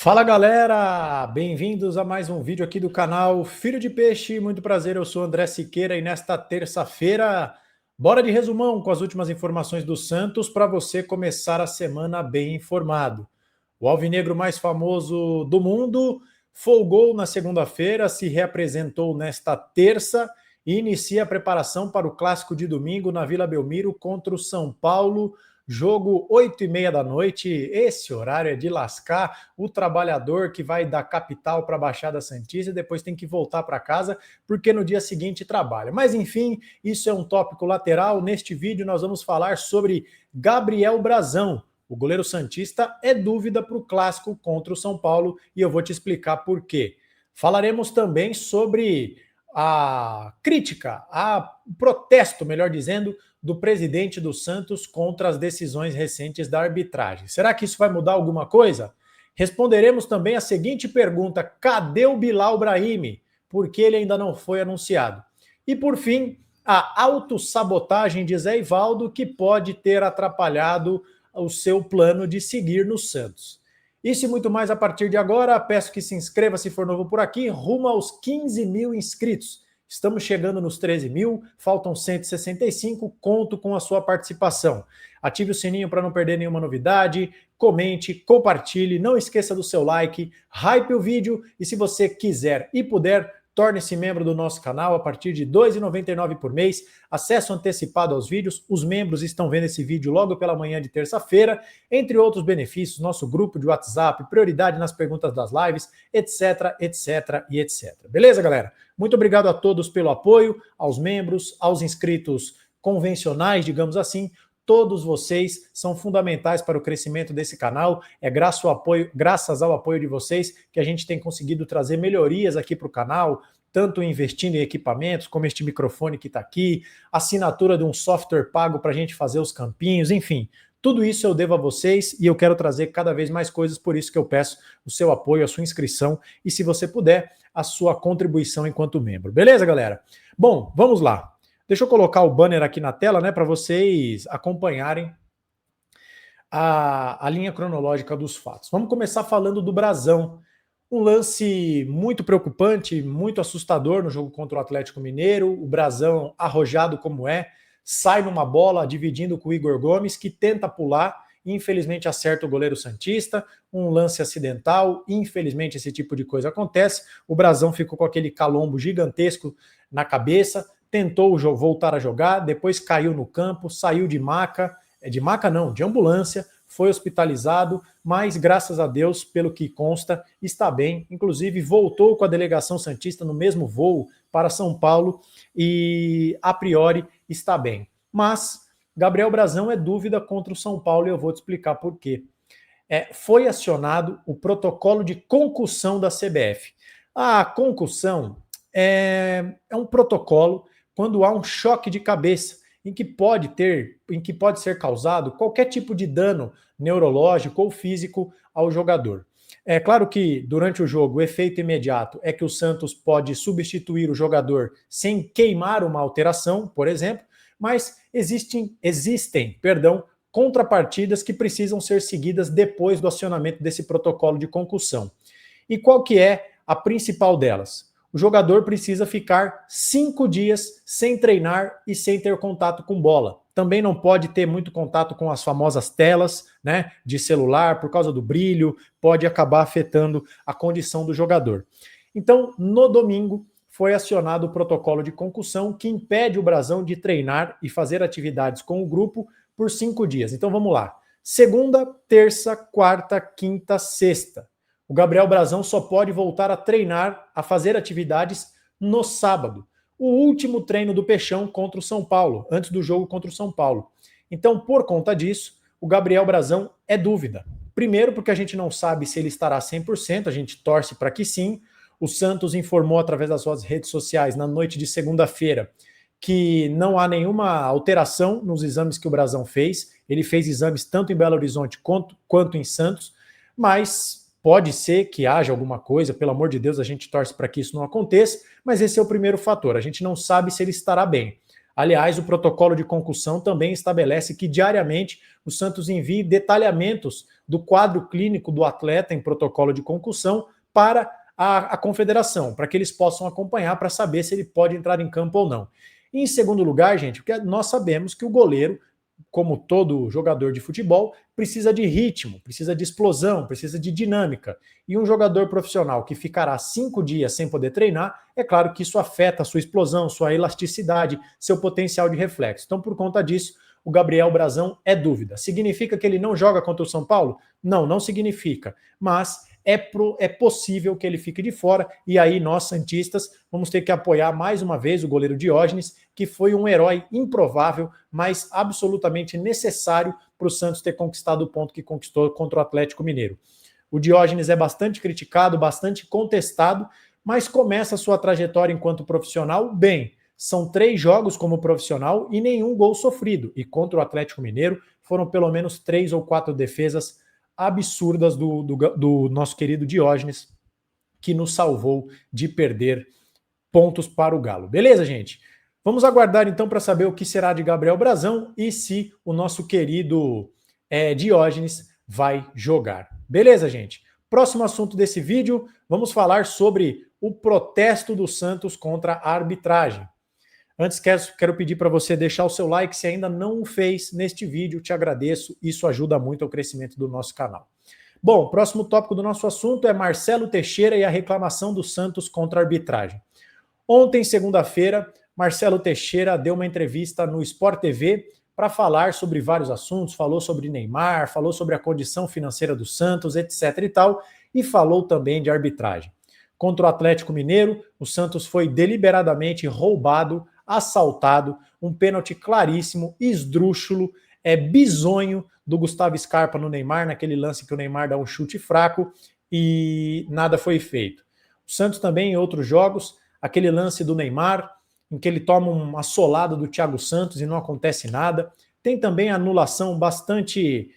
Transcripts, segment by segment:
Fala galera, bem-vindos a mais um vídeo aqui do canal Filho de Peixe. Muito prazer, eu sou André Siqueira e nesta terça-feira, bora de resumão com as últimas informações do Santos para você começar a semana bem informado. O alvinegro mais famoso do mundo folgou na segunda-feira, se reapresentou nesta terça e inicia a preparação para o clássico de domingo na Vila Belmiro contra o São Paulo. Jogo 8h30 da noite, esse horário é de lascar o trabalhador que vai da capital para a Baixada Santista e depois tem que voltar para casa porque no dia seguinte trabalha. Mas enfim, isso é um tópico lateral. Neste vídeo nós vamos falar sobre Gabriel Brazão. O goleiro santista é dúvida para o clássico contra o São Paulo e eu vou te explicar por quê. Falaremos também sobre a crítica, o protesto, melhor dizendo, do presidente do Santos contra as decisões recentes da arbitragem. Será que isso vai mudar alguma coisa? Responderemos também a seguinte pergunta: cadê o Bilal Brahimi? Por que ele ainda não foi anunciado? E por fim, a autossabotagem de Zé Ivaldo, que pode ter atrapalhado o seu plano de seguir no Santos. Isso e muito mais a partir de agora. Peço que se inscreva se for novo por aqui, rumo aos 15 mil inscritos. Estamos chegando nos 13 mil, faltam 165, conto com a sua participação. Ative o sininho para não perder nenhuma novidade, comente, compartilhe, não esqueça do seu like, hype o vídeo e se você quiser e puder, torne-se membro do nosso canal a partir de R$ 2,99 por mês, acesso antecipado aos vídeos, os membros estão vendo esse vídeo logo pela manhã de terça-feira, entre outros benefícios, nosso grupo de WhatsApp, prioridade nas perguntas das lives, etc, etc e etc. Beleza, galera? Muito obrigado a todos pelo apoio, aos membros, aos inscritos convencionais, digamos assim. Todos vocês são fundamentais para o crescimento desse canal. É graças ao apoio de vocês que a gente tem conseguido trazer melhorias aqui para o canal, tanto investindo em equipamentos, como este microfone que está aqui, assinatura de um software pago para a gente fazer os campinhos, enfim. Tudo isso eu devo a vocês e eu quero trazer cada vez mais coisas, por isso que eu peço o seu apoio, a sua inscrição e, se você puder, a sua contribuição enquanto membro. Beleza, galera? Bom, vamos lá. Deixa eu colocar o banner aqui na tela, né, para vocês acompanharem a linha cronológica dos fatos. Vamos começar falando do Brazão. Um lance muito preocupante, muito assustador no jogo contra o Atlético Mineiro. O Brazão, arrojado como é, sai numa bola dividindo com o Igor Gomes, que tenta pular, infelizmente acerta o goleiro santista, um lance acidental, infelizmente esse tipo de coisa acontece. O Brazão ficou com aquele calombo gigantesco na cabeça, tentou voltar a jogar, depois caiu no campo, saiu de ambulância, foi hospitalizado, mas graças a Deus, pelo que consta, está bem, inclusive voltou com a delegação santista no mesmo voo para São Paulo e a priori está bem. Mas Gabriel Brazão é dúvida contra o São Paulo e eu vou te explicar por quê. Foi acionado o protocolo de concussão da CBF. A concussão é um protocolo quando há um choque de cabeça, em que pode ser causado qualquer tipo de dano neurológico ou físico ao jogador. É claro que durante o jogo o efeito imediato é que o Santos pode substituir o jogador sem queimar uma alteração, por exemplo, mas existem contrapartidas que precisam ser seguidas depois do acionamento desse protocolo de concussão. E qual que é a principal delas? O jogador precisa ficar 5 dias sem treinar e sem ter contato com bola. Também não pode ter muito contato com as famosas telas, né, de celular, por causa do brilho, pode acabar afetando a condição do jogador. Então, no domingo, foi acionado o protocolo de concussão que impede o Brazão de treinar e fazer atividades com o grupo por 5 dias. Então vamos lá. Segunda, terça, quarta, quinta, sexta. O Gabriel Brazão só pode voltar a treinar, a fazer atividades no sábado. O último treino do Peixão contra o São Paulo, antes do jogo contra o São Paulo. Então, por conta disso, o Gabriel Brazão é dúvida. Primeiro, porque a gente não sabe se ele estará 100%, a gente torce para que sim. O Santos informou através das suas redes sociais na noite de segunda-feira que não há nenhuma alteração nos exames que o Brazão fez. Ele fez exames tanto em Belo Horizonte quanto em Santos, mas pode ser que haja alguma coisa, pelo amor de Deus, a gente torce para que isso não aconteça, mas esse é o primeiro fator, a gente não sabe se ele estará bem. Aliás, o protocolo de concussão também estabelece que diariamente o Santos envie detalhamentos do quadro clínico do atleta em protocolo de concussão para a confederação, para que eles possam acompanhar para saber se ele pode entrar em campo ou não. E em segundo lugar, gente, porque nós sabemos que o goleiro, como todo jogador de futebol, precisa de ritmo, precisa de explosão, precisa de dinâmica. E um jogador profissional que ficará 5 dias sem poder treinar, é claro que isso afeta a sua explosão, sua elasticidade, seu potencial de reflexo. Então, por conta disso, o Gabriel Brazão é dúvida. Significa que ele não joga contra o São Paulo? Não, não significa. Mas é possível que ele fique de fora, e aí nós, santistas, vamos ter que apoiar mais uma vez o goleiro Diógenes, que foi um herói improvável, mas absolutamente necessário para o Santos ter conquistado o ponto que conquistou contra o Atlético Mineiro. O Diógenes é bastante criticado, bastante contestado, mas começa a sua trajetória enquanto profissional bem. São 3 jogos como profissional e nenhum gol sofrido, e contra o Atlético Mineiro foram pelo menos 3 ou 4 defesas absurdas do nosso querido Diógenes, que nos salvou de perder pontos para o Galo. Beleza, gente? Vamos aguardar então para saber o que será de Gabriel Brazão e se o nosso querido Diógenes vai jogar. Beleza, gente? Próximo assunto desse vídeo, vamos falar sobre o protesto do Santos contra a arbitragem. Antes, quero pedir para você deixar o seu like se ainda não o fez neste vídeo, te agradeço, isso ajuda muito ao crescimento do nosso canal. Bom, próximo tópico do nosso assunto é Marcelo Teixeira e a reclamação do Santos contra a arbitragem. Ontem, segunda-feira, Marcelo Teixeira deu uma entrevista no Sport TV para falar sobre vários assuntos, falou sobre Neymar, falou sobre a condição financeira do Santos, etc e tal, e falou também de arbitragem. Contra o Atlético Mineiro, o Santos foi deliberadamente roubado, assaltado, um pênalti claríssimo, esdrúxulo, bizonho do Gustavo Scarpa no Neymar, naquele lance que o Neymar dá um chute fraco e nada foi feito. O Santos também em outros jogos, aquele lance do Neymar, em que ele toma uma solada do Thiago Santos e não acontece nada. Tem também a anulação bastante...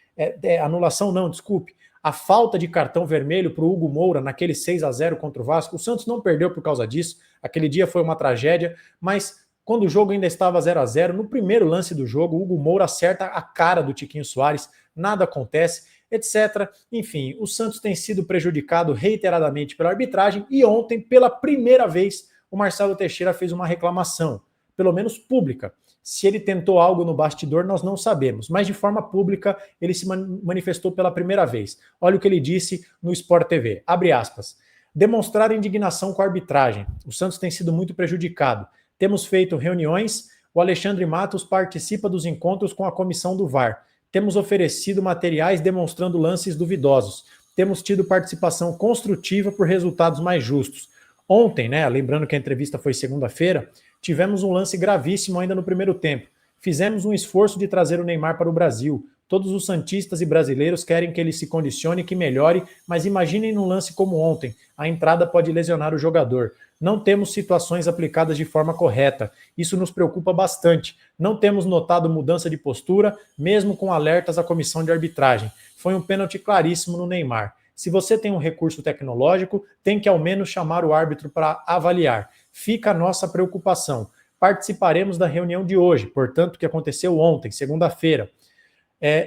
anulação não, desculpe. A falta de cartão vermelho para o Hugo Moura naquele 6-0 contra o Vasco. O Santos não perdeu por causa disso. Aquele dia foi uma tragédia, mas quando o jogo ainda estava 0-0, no primeiro lance do jogo, o Hugo Moura acerta a cara do Tiquinho Soares, nada acontece, etc. Enfim, o Santos tem sido prejudicado reiteradamente pela arbitragem e ontem, pela primeira vez, o Marcelo Teixeira fez uma reclamação, pelo menos pública. Se ele tentou algo no bastidor, nós não sabemos, mas de forma pública ele se manifestou pela primeira vez. Olha o que ele disse no Sport TV, abre aspas, demonstrar indignação com a arbitragem. O Santos tem sido muito prejudicado. Temos feito reuniões, o Alexandre Matos participa dos encontros com a comissão do VAR. Temos oferecido materiais demonstrando lances duvidosos. Temos tido participação construtiva por resultados mais justos. Ontem, lembrando que a entrevista foi segunda-feira, tivemos um lance gravíssimo ainda no primeiro tempo. Fizemos um esforço de trazer o Neymar para o Brasil. Todos os santistas e brasileiros querem que ele se condicione, que melhore, mas imaginem num lance como ontem. A entrada pode lesionar o jogador. Não temos situações aplicadas de forma correta. Isso nos preocupa bastante. Não temos notado mudança de postura, mesmo com alertas à comissão de arbitragem. Foi um pênalti claríssimo no Neymar. Se você tem um recurso tecnológico, tem que ao menos chamar o árbitro para avaliar. Fica a nossa preocupação. Participaremos da reunião de hoje, portanto, que aconteceu ontem, segunda-feira.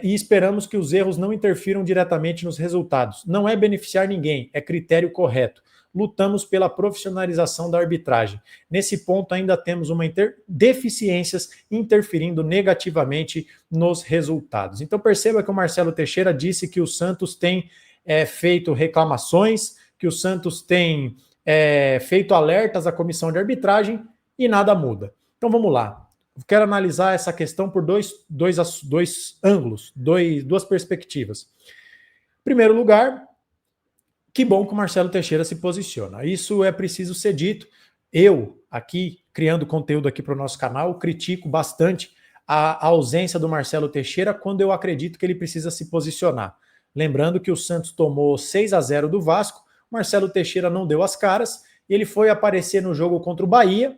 E esperamos que os erros não interfiram diretamente nos resultados. Não é beneficiar ninguém, é critério correto. Lutamos pela profissionalização da arbitragem. Nesse ponto ainda temos deficiências interferindo negativamente nos resultados. Então perceba que o Marcelo Teixeira disse que o Santos tem feito reclamações, que o Santos tem feito alertas à comissão de arbitragem e nada muda. Então vamos lá. Quero analisar essa questão por dois ângulos, duas perspectivas. Em primeiro lugar, que bom que o Marcelo Teixeira se posiciona. Isso é preciso ser dito. Eu, aqui, criando conteúdo aqui para o nosso canal, critico bastante a ausência do Marcelo Teixeira quando eu acredito que ele precisa se posicionar. Lembrando que o Santos tomou 6-0 do Vasco, Marcelo Teixeira não deu as caras, e ele foi aparecer no jogo contra o Bahia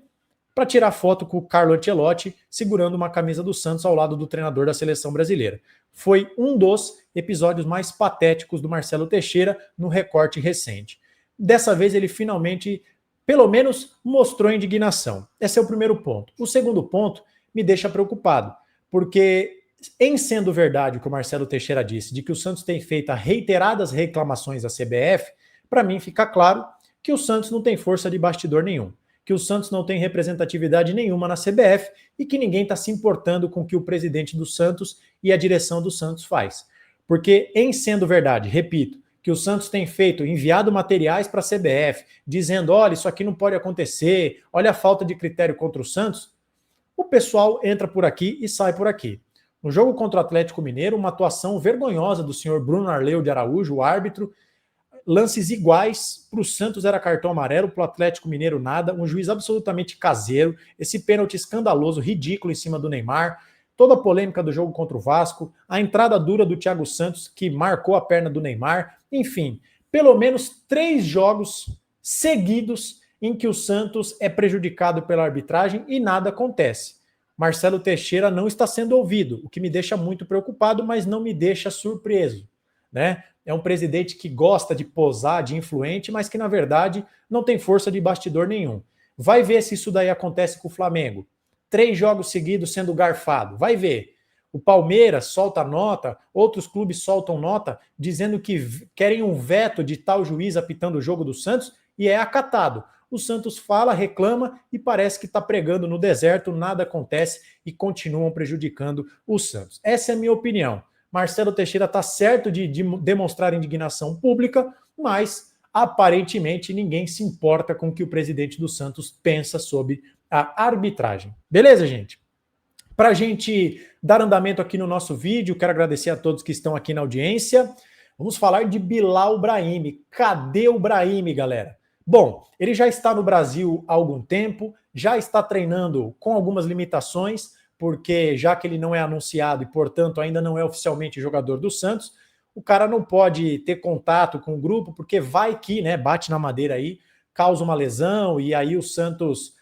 para tirar foto com o Carlo Ancelotti segurando uma camisa do Santos ao lado do treinador da seleção brasileira. Foi um dos episódios mais patéticos do Marcelo Teixeira no recorte recente. Dessa vez ele finalmente, pelo menos, mostrou indignação. Esse é o primeiro ponto. O segundo ponto, me deixa preocupado, porque em sendo verdade o que o Marcelo Teixeira disse, de que o Santos tem feito reiteradas reclamações à CBF, para mim fica claro que o Santos não tem força de bastidor nenhum, que o Santos não tem representatividade nenhuma na CBF e que ninguém está se importando com o que o presidente do Santos e a direção do Santos faz. Porque, em sendo verdade, repito, que o Santos tem feito, enviado materiais para a CBF, dizendo, olha, isso aqui não pode acontecer, olha a falta de critério contra o Santos, o pessoal entra por aqui e sai por aqui. No jogo contra o Atlético Mineiro, uma atuação vergonhosa do senhor Bruno Arleu de Araújo, o árbitro, lances iguais, para o Santos era cartão amarelo, para o Atlético Mineiro nada, um juiz absolutamente caseiro, esse pênalti escandaloso, ridículo em cima do Neymar, toda a polêmica do jogo contra o Vasco, a entrada dura do Thiago Santos, que marcou a perna do Neymar, enfim, pelo menos 3 jogos seguidos em que o Santos é prejudicado pela arbitragem e nada acontece. Marcelo Teixeira não está sendo ouvido, o que me deixa muito preocupado, mas não me deixa surpreso, né? É um presidente que gosta de posar, de influente, mas que, na verdade, não tem força de bastidor nenhum. Vai ver se isso daí acontece com o Flamengo. 3 jogos seguidos sendo garfado. Vai ver. O Palmeiras solta nota, outros clubes soltam nota, dizendo que querem um veto de tal juiz apitando o jogo do Santos, e é acatado. O Santos fala, reclama e parece que está pregando no deserto, nada acontece e continuam prejudicando o Santos. Essa é a minha opinião. Marcelo Teixeira está certo de demonstrar indignação pública, mas aparentemente ninguém se importa com o que o presidente do Santos pensa sobre a arbitragem. Beleza, gente? Para a gente dar andamento aqui no nosso vídeo, quero agradecer a todos que estão aqui na audiência. Vamos falar de Bilal Brahimi. Cadê o Brahimi, galera? Bom, ele já está no Brasil há algum tempo, já está treinando com algumas limitações, porque já que ele não é anunciado e, portanto, ainda não é oficialmente jogador do Santos, o cara não pode ter contato com o grupo, porque vai que, né, bate na madeira aí, causa uma lesão, e aí o Santos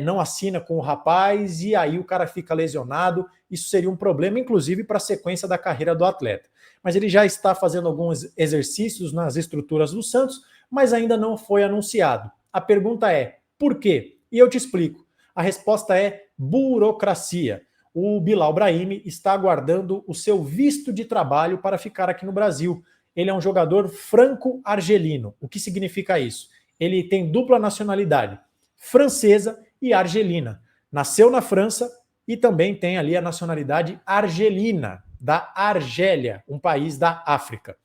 não assina com o rapaz, e aí o cara fica lesionado. Isso seria um problema, inclusive, para a sequência da carreira do atleta. Mas ele já está fazendo alguns exercícios nas estruturas do Santos, mas ainda não foi anunciado. A pergunta é, por quê? E eu te explico. A resposta é burocracia. O Bilal Brahimi está aguardando o seu visto de trabalho para ficar aqui no Brasil. Ele é um jogador franco-argelino. O que significa isso? Ele tem dupla nacionalidade, francesa e argelina. Nasceu na França e também tem ali a nacionalidade argelina, da Argélia, um país da África.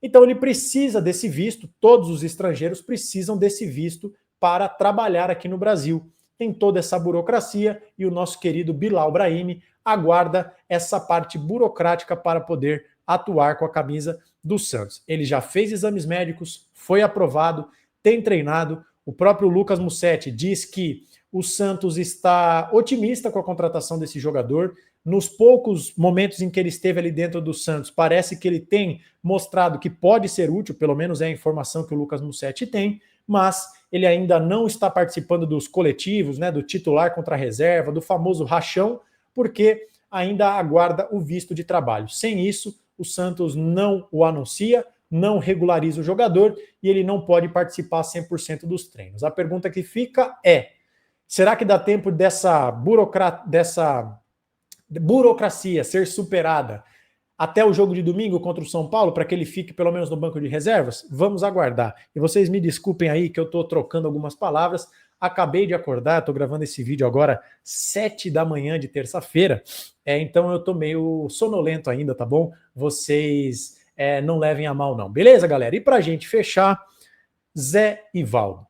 Então ele precisa desse visto, todos os estrangeiros precisam desse visto para trabalhar aqui no Brasil. Tem toda essa burocracia e o nosso querido Bilal Brahimi aguarda essa parte burocrática para poder atuar com a camisa do Santos. Ele já fez exames médicos, foi aprovado, tem treinado. O próprio Lucas Mussetti diz que o Santos está otimista com a contratação desse jogador. Nos poucos momentos em que ele esteve ali dentro do Santos, parece que ele tem mostrado que pode ser útil, pelo menos é a informação que o Lucas Mussetti tem, mas ele ainda não está participando dos coletivos, né, do titular contra a reserva, do famoso rachão, porque ainda aguarda o visto de trabalho. Sem isso, o Santos não o anuncia, não regulariza o jogador e ele não pode participar 100% dos treinos. A pergunta que fica é, será que dá tempo dessa burocracia ser superada até o jogo de domingo contra o São Paulo, para que ele fique pelo menos no banco de reservas? Vamos aguardar. E vocês me desculpem aí que eu estou trocando algumas palavras. Acabei de acordar, estou gravando esse vídeo agora 7 da manhã de terça-feira, então eu estou meio sonolento ainda, tá bom? Vocês não levem a mal não. Beleza, galera? E para a gente fechar, Zé Ivaldo.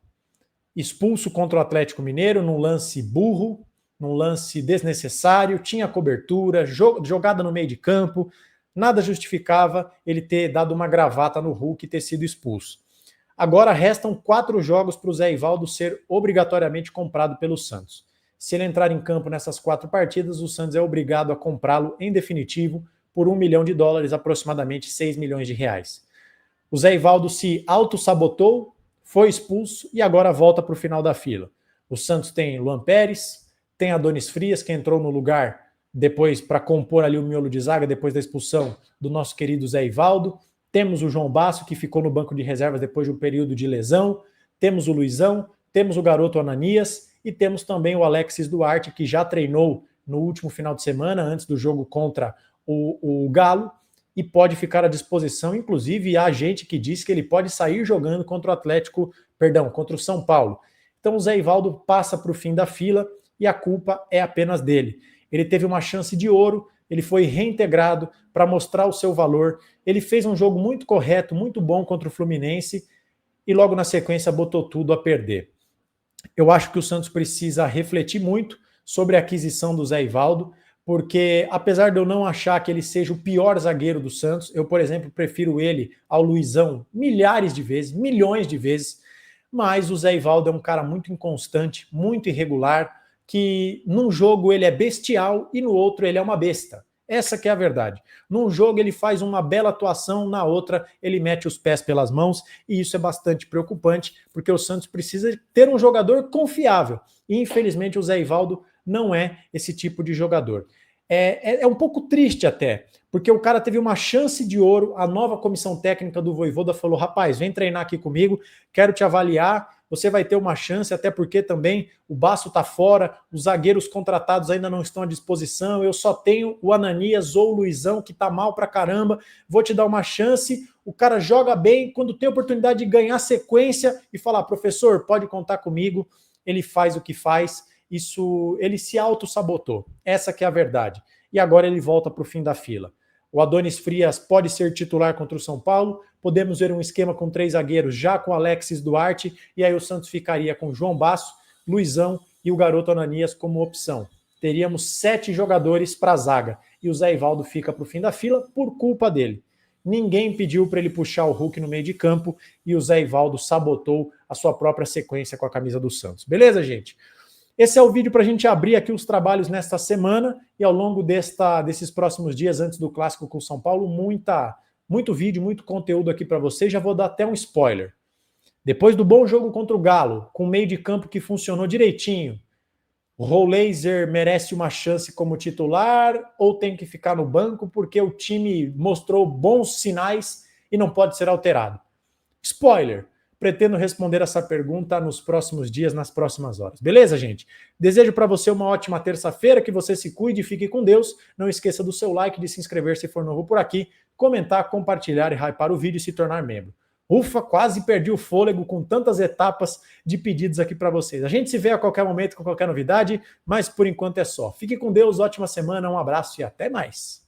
Expulso contra o Atlético Mineiro num lance burro, num lance desnecessário, tinha cobertura, jogada no meio de campo, nada justificava ele ter dado uma gravata no Hulk e ter sido expulso. Agora restam 4 jogos para o Zé Ivaldo ser obrigatoriamente comprado pelo Santos. Se ele entrar em campo nessas 4 partidas, o Santos é obrigado a comprá-lo em definitivo por $1 milhão, aproximadamente 6 milhões de reais. O Zé Ivaldo se auto-sabotou, foi expulso e agora volta para o final da fila. O Santos tem Luan Pérez, tem Adonis Frias, que entrou no lugar depois para compor ali o miolo de zaga depois da expulsão do nosso querido Zé Ivaldo. Temos o João Basso, que ficou no banco de reservas depois de um período de lesão. Temos o Luizão, temos o garoto Ananias e temos também o Alexis Duarte, que já treinou no último final de semana, antes do jogo contra o Galo, e pode ficar à disposição. Inclusive, há gente que diz que ele pode sair jogando contra contra o São Paulo. Então o Zé Ivaldo passa para o fim da fila e a culpa é apenas dele. Ele teve uma chance de ouro, ele foi reintegrado para mostrar o seu valor, ele fez um jogo muito correto, muito bom contra o Fluminense e logo na sequência botou tudo a perder. Eu acho que o Santos precisa refletir muito sobre a aquisição do Zé Ivaldo, porque apesar de eu não achar que ele seja o pior zagueiro do Santos, eu, por exemplo, prefiro ele ao Luizão milhares de vezes, milhões de vezes, mas o Zé Ivaldo é um cara muito inconstante, muito irregular, que num jogo ele é bestial e no outro ele é uma besta. Essa que é a verdade. Num jogo ele faz uma bela atuação, na outra ele mete os pés pelas mãos, e isso é bastante preocupante, porque o Santos precisa ter um jogador confiável, e infelizmente o Zé Ivaldo não é esse tipo de jogador. É um pouco triste até, porque o cara teve uma chance de ouro, a nova comissão técnica do Vojvoda falou, rapaz, vem treinar aqui comigo, quero te avaliar, você vai ter uma chance, até porque também o Basso está fora, os zagueiros contratados ainda não estão à disposição, eu só tenho o Ananias ou o Luizão, que está mal pra caramba, vou te dar uma chance, o cara joga bem, quando tem a oportunidade de ganhar sequência e falar, professor, pode contar comigo, ele faz o que faz, isso ele se auto-sabotou, essa que é a verdade. E agora ele volta para o fim da fila. O Adonis Frias pode ser titular contra o São Paulo, podemos ver um esquema com 3 zagueiros já com Alexis Duarte, e aí o Santos ficaria com João Basso, Luizão e o garoto Ananias como opção. Teríamos 7 jogadores para a zaga, e o Zé Ivaldo fica para o fim da fila por culpa dele. Ninguém pediu para ele puxar o Hulk no meio de campo, e o Zé Ivaldo sabotou a sua própria sequência com a camisa do Santos. Beleza, gente? Esse é o vídeo para a gente abrir aqui os trabalhos nesta semana e ao longo desses próximos dias antes do Clássico com o São Paulo, muito vídeo, muito conteúdo aqui para vocês. Já vou dar até um spoiler. Depois do bom jogo contra o Galo, com meio de campo que funcionou direitinho, o Rollaser merece uma chance como titular ou tem que ficar no banco porque o time mostrou bons sinais e não pode ser alterado? Spoiler! Pretendo responder essa pergunta nos próximos dias, nas próximas horas. Beleza, gente? Desejo para você uma ótima terça-feira, que você se cuide e fique com Deus. Não esqueça do seu like, de se inscrever se for novo por aqui, comentar, compartilhar e hypar o vídeo e se tornar membro. Ufa, quase perdi o fôlego com tantas etapas de pedidos aqui para vocês. A gente se vê a qualquer momento com qualquer novidade, mas por enquanto é só. Fique com Deus, ótima semana, um abraço e até mais.